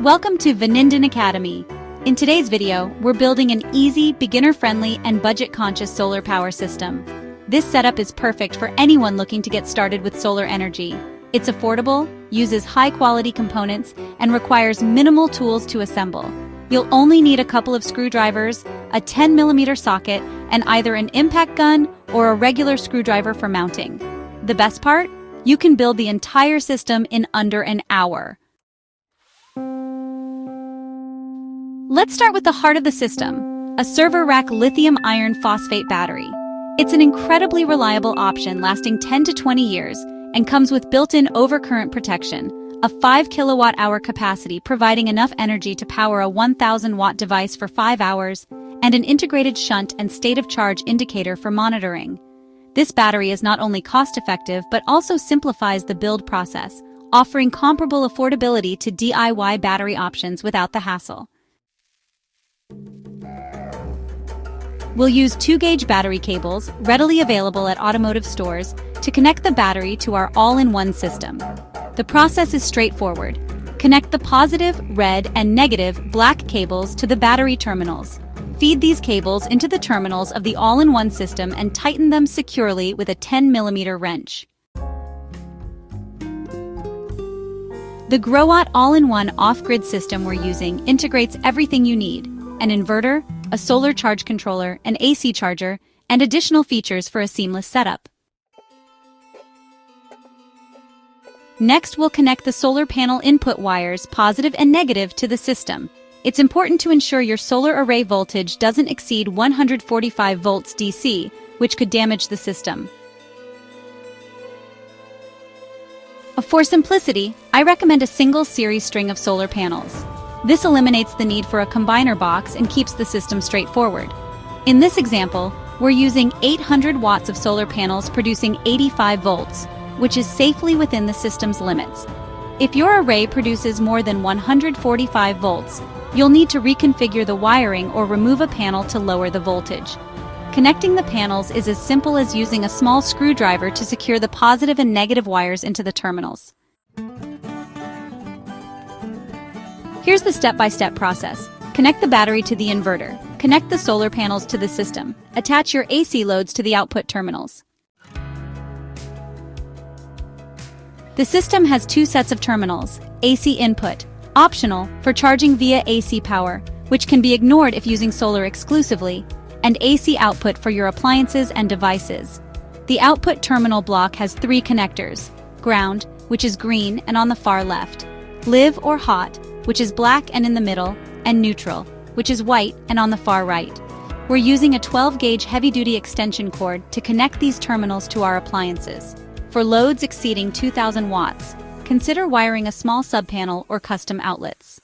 Welcome to Renewable Academy. In today's video, we're building an easy, beginner-friendly, and budget-conscious solar power system. This setup is perfect for anyone looking to get started with solar energy. It's affordable, uses high-quality components, and requires minimal tools to assemble. You'll only need a couple of screwdrivers, a 10mm socket, and either an impact gun or a regular screwdriver for mounting. The best part? You can build the entire system in under an hour. Let's start with the heart of the system, a server rack lithium iron phosphate battery. It's an incredibly reliable option lasting 10 to 20 years and comes with built-in overcurrent protection, a 5 kilowatt-hour capacity providing enough energy to power a 1,000-watt device for 5 hours, and an integrated shunt and state-of-charge indicator for monitoring. This battery is not only cost-effective but also simplifies the build process, offering comparable affordability to DIY battery options without the hassle. We'll use 2-gauge battery cables, readily available at automotive stores, to connect the battery to our all-in-one system. The process is straightforward. Connect the positive, red, and negative, black cables to the battery terminals. Feed these cables into the terminals of the all-in-one system and tighten them securely with a 10mm wrench. The Growatt all-in-one off-grid system we're using integrates everything you need: an inverter, a solar charge controller, an AC charger, and additional features for a seamless setup. Next, we'll connect the solar panel input wires, positive and negative, to the system. It's important to ensure your solar array voltage doesn't exceed 145 volts DC, which could damage the system. For simplicity, I recommend a single series string of solar panels. This eliminates the need for a combiner box and keeps the system straightforward. In this example, we're using 800 watts of solar panels producing 85 volts, which is safely within the system's limits. If your array produces more than 145 volts, you'll need to reconfigure the wiring or remove a panel to lower the voltage. Connecting the panels is as simple as using a small screwdriver to secure the positive and negative wires into the terminals. Here's the step-by-step process. Connect the battery to the inverter. Connect the solar panels to the system. Attach your AC loads to the output terminals. The system has 2 sets of terminals: AC input, optional for charging via AC power, which can be ignored if using solar exclusively, and AC output for your appliances and devices. The output terminal block has 3 connectors: ground, which is green and on the far left; live or hot, which is black and in the middle; and neutral, which is white and on the far right. We're using a 12-gauge heavy-duty extension cord to connect these terminals to our appliances. For loads exceeding 2,000 watts, consider wiring a small subpanel or custom outlets.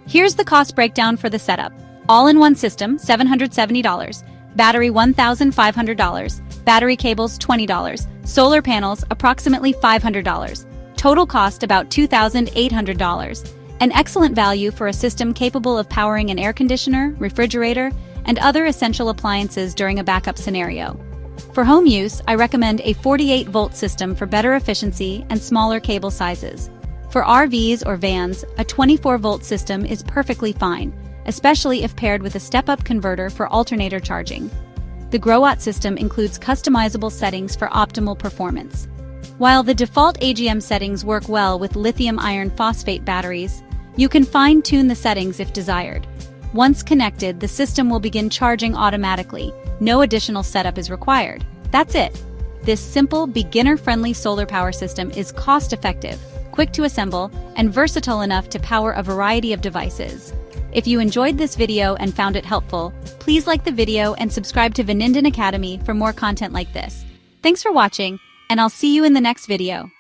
Here's the cost breakdown for the setup. All-in-one system, $770. Battery, $1,500. Battery cables, $20. Solar panels, approximately $500. Total cost about $2,800. An excellent value for a system capable of powering an air conditioner, refrigerator, and other essential appliances during a backup scenario. For home use, I recommend a 48-volt system for better efficiency and smaller cable sizes. For RVs or vans, a 24-volt system is perfectly fine, especially if paired with a step-up converter for alternator charging. The Growatt system includes customizable settings for optimal performance. While the default AGM settings work well with lithium iron phosphate batteries, you can fine-tune the settings if desired. Once connected, the system will begin charging automatically. No additional setup is required. That's it. This simple, beginner-friendly solar power system is cost-effective, quick to assemble, and versatile enough to power a variety of devices. If you enjoyed this video and found it helpful, please like the video and subscribe to Renewable Academy for more content like this. Thanks for watching, and I'll see you in the next video.